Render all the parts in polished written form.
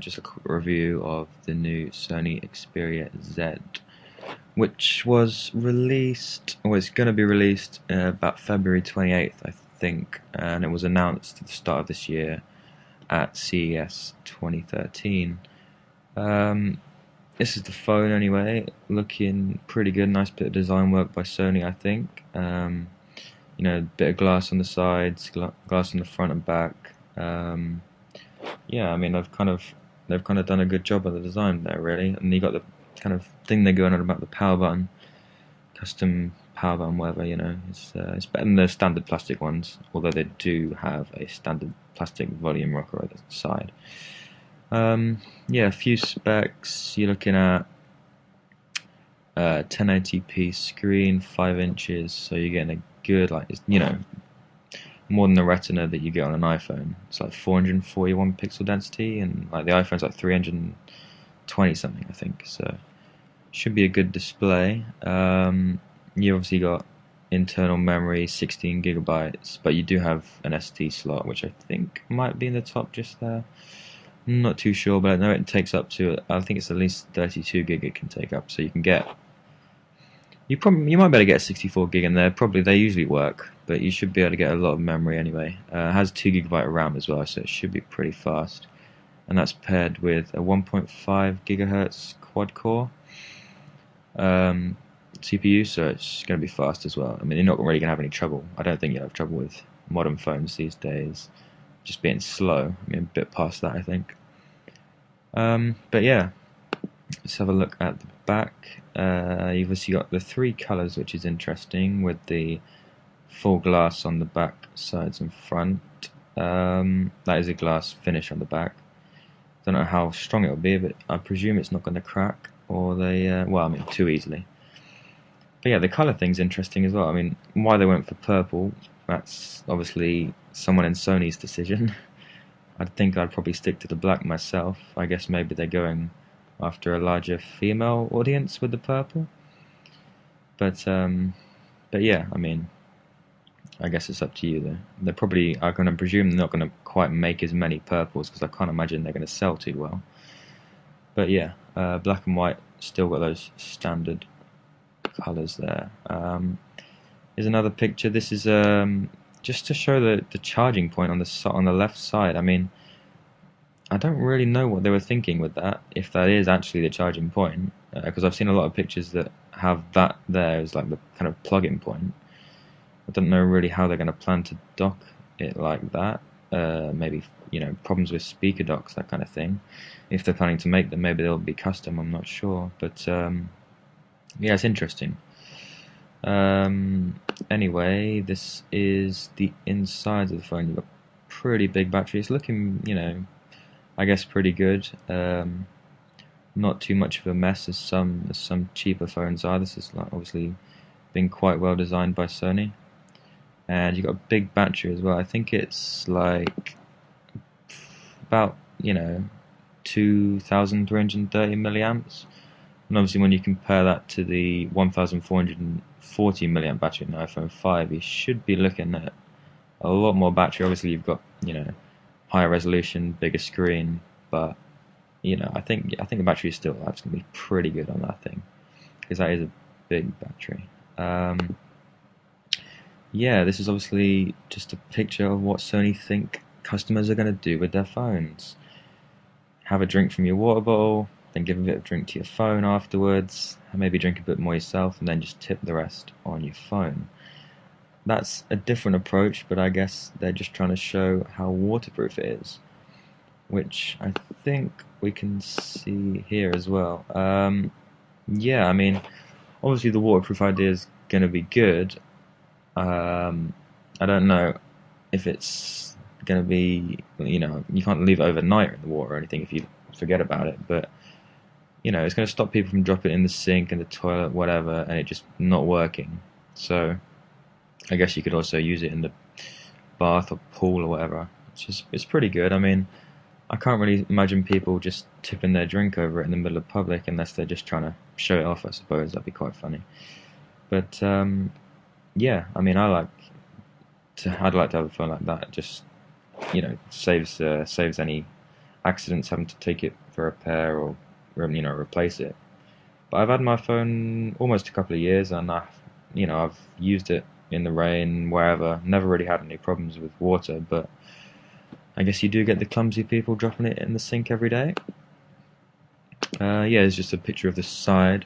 Just a quick review of the new Sony Xperia Z, which was released, or it's going to be released about February 28th, I think, and it was announced at the start of this year at CES 2013. This is the phone anyway, looking pretty good. Nice bit of design work by Sony, I think. Bit of glass on the sides, glass on the front and back. Yeah, I mean, they've kind of done a good job of the design there, really. And you got the kind of thing they're going on about the power button, custom power button, whatever. It's better than the standard plastic ones, although they do have a standard plastic volume rocker at the side. Yeah, a few specs. You're looking at 1080p screen, 5 inches, so you're getting a good, more than the Retina that you get on an iPhone. It's like 441 pixel density, and like the iPhone's like 320 something, I think. So should be a good display. You obviously got internal memory, 16 gigabytes, but you do have an SD slot, which I think might be in the top just there. I'm not too sure, but I know it takes up to, I think it's at least 32 gig it can take up, so you can get, you might be able to get 64 gig in there. Probably they usually work, but you should be able to get a lot of memory anyway. It has 2 gigabyte of RAM as well, so it should be pretty fast. And that's paired with a 1.5 gigahertz quad core CPU, so it's going to be fast as well. I mean, you're not really going to have any trouble. I don't think you'll have trouble with modern phones these days just being slow. I mean, a bit past that, I think. But yeah, let's have a look at the back. You've obviously got the 3 colours, which is interesting, with the full glass on the back, sides and front. That is a glass finish on the back. Don't know how strong it'll be, but I presume it's not going to crack, or too easily. But yeah, the colour thing's interesting as well. I mean, why they went for purple, that's obviously someone in Sony's decision. I think I'd probably stick to the black myself. I guess maybe they're going after a larger female audience with the purple. But yeah, I mean, I guess it's up to you though. They're probably, I'm going to presume they're not going to quite make as many purples, because I can't imagine they're going to sell too well. But yeah, black and white, still got those standard colours there. Here's another picture. This is just to show the charging point on the left side. I mean, I don't really know what they were thinking with that, if that is actually the charging point, because I've seen a lot of pictures that have that there as like the kind of plug-in point. I don't know really how they're going to plan to dock it like that. Maybe, problems with speaker docks, that kind of thing. If they're planning to make them, maybe they'll be custom, I'm not sure. But yeah, it's interesting. Anyway, this is the inside of the phone. You've got pretty big battery. It's looking, I guess pretty good. Not too much of a mess as some cheaper phones are. This is obviously been quite well designed by Sony. And you've got a big battery as well. I think it's like about 2,330 milliamps. And obviously when you compare that to the 1,440 milliamp battery in the iPhone 5, you should be looking at a lot more battery. Obviously you've got higher resolution, bigger screen, but I think the battery is still going to be pretty good on that thing, because that is a big battery. Yeah, this is obviously just a picture of what Sony think customers are going to do with their phones. Have a drink from your water bottle, then give a bit of drink to your phone afterwards, and maybe drink a bit more yourself, and then just tip the rest on your phone. That's a different approach, but I guess they're just trying to show how waterproof it is, which I think we can see here as well. Yeah, I mean, obviously the waterproof idea is going to be good. I don't know if it's going to be, you can't leave it overnight in the water or anything if you forget about it, but it's going to stop people from dropping it in the sink, in the toilet, whatever, and it just not working. So I guess you could also use it in the bath or pool or whatever. It's pretty good. I mean, I can't really imagine people just tipping their drink over it in the middle of public unless they're just trying to show it off, I suppose. That'd be quite funny. But yeah, I mean, I'd like to have a phone like that. It just saves any accidents having to take it for repair or replace it. But I've had my phone almost a couple of years, and I've used it in the rain, wherever. Never really had any problems with water, but I guess you do get the clumsy people dropping it in the sink every day. Yeah, it's just a picture of the side,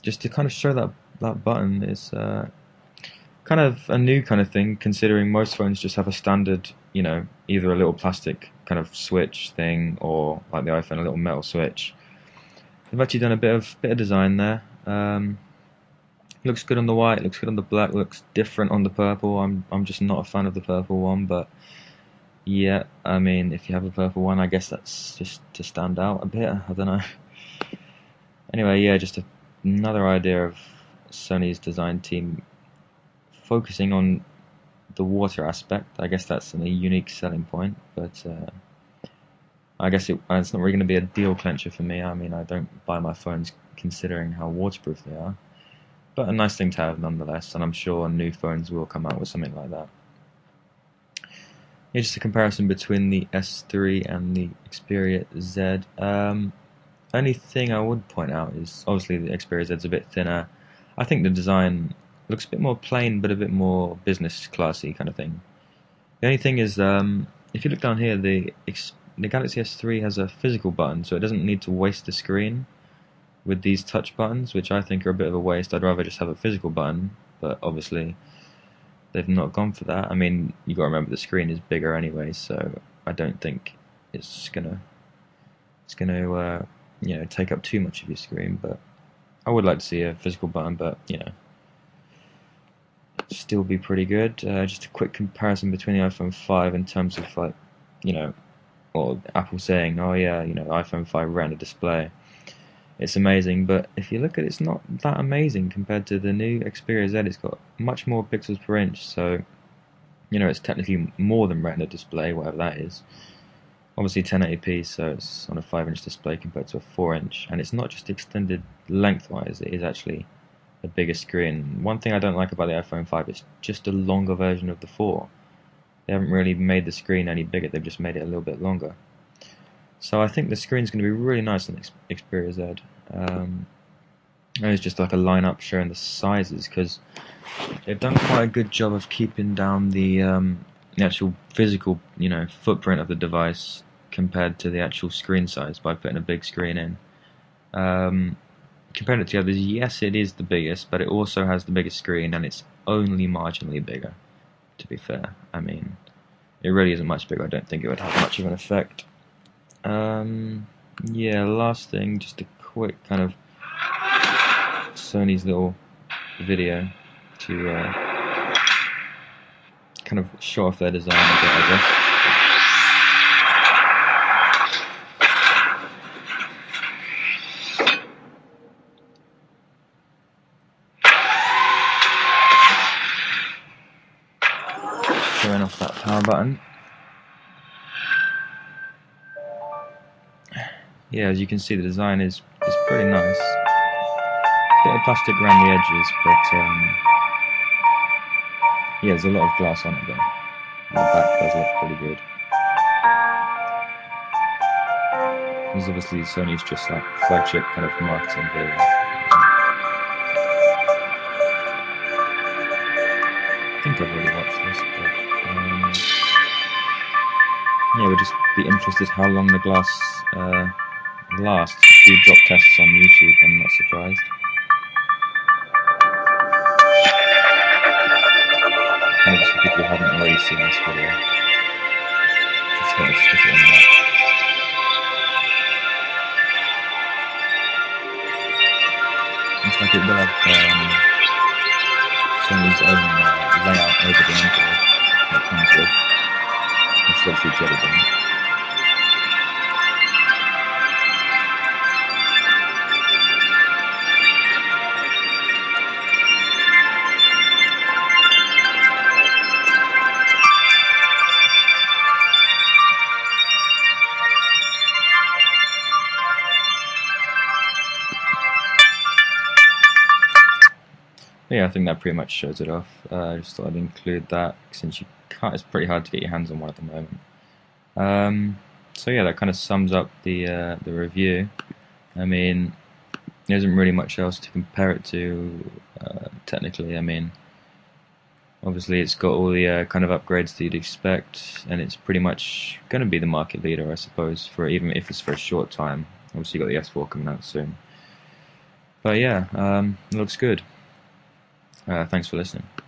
just to kind of show that button is kind of a new kind of thing, considering most phones just have a standard, either a little plastic kind of switch thing, or like the iPhone, a little metal switch. They've actually done a bit of design there. Looks good on the white, looks good on the black, looks different on the purple. I'm just not a fan of the purple one, but yeah, I mean, if you have a purple one, I guess that's just to stand out a bit. I don't know. Anyway, yeah, just another idea of Sony's design team focusing on the water aspect. I guess that's a unique selling point, but I guess it's not really going to be a deal clincher for me. I mean, I don't buy my phones considering how waterproof they are, but a nice thing to have nonetheless, and I'm sure new phones will come out with something like that. Yeah, just a comparison between the S3 and the Xperia Z. Only thing I would point out is obviously the Xperia Z is a bit thinner. I think the design looks a bit more plain, but a bit more business classy kind of thing. The only thing is, if you look down here, the Galaxy S3 has a physical button, so it doesn't need to waste the screen with these touch buttons, which I think are a bit of a waste. I'd rather just have a physical button, but obviously they've not gone for that. I mean, you got to remember the screen is bigger anyway, so I don't think it's gonna take up too much of your screen. But I would like to see a physical button, but still be pretty good. Just a quick comparison between the iPhone 5 in terms of or Apple saying, oh yeah, iPhone 5 Retina display. It's amazing, but if you look at it, it's not that amazing compared to the new Xperia Z. It's got much more pixels per inch, so it's technically more than Retina display, whatever that is. Obviously 1080p, so it's on a 5-inch display compared to a 4-inch, and it's not just extended lengthwise, it is actually a bigger screen. One thing I don't like about the iPhone 5 is just a longer version of the 4. They haven't really made the screen any bigger, they've just made it a little bit longer. So I think the screen's going to be really nice on the Xperia Z. And it's just like a line-up showing the sizes, because they've done quite a good job of keeping down the actual physical footprint of the device compared to the actual screen size by putting a big screen in. Compared to the others, yes, it is the biggest, but it also has the biggest screen, and it's only marginally bigger, to be fair. I mean, it really isn't much bigger. I don't think it would have much of an effect. Yeah, last thing, just a quick kind of Sony's little video to kind of show off their design a bit, I guess. Showing off that power button. Yeah, as you can see, the design is pretty nice. Bit of plastic around the edges, but yeah, there's a lot of glass on it though. The back does look pretty good. There's obviously Sony's just like flagship kind of marketing video. I think I've already watched this, but yeah, we'll just be interested how long the glass lasts. A few drop tests on YouTube, I'm not surprised. And obviously people who haven't already seen this video, just thought I'd stick it in there. Looks like it will have Sony's own layout over the Android that comes with. That's obviously the other thing. Yeah, I think that pretty much shows it off. I just thought I'd include that since you can't. It's pretty hard to get your hands on one at the moment. So yeah, that kind of sums up the review. I mean, there isn't really much else to compare it to technically. I mean, obviously it's got all the kind of upgrades that you'd expect, and it's pretty much going to be the market leader, I suppose, for even if it's for a short time. Obviously, you got the S4 coming out soon. But yeah, it looks good. Thanks for listening.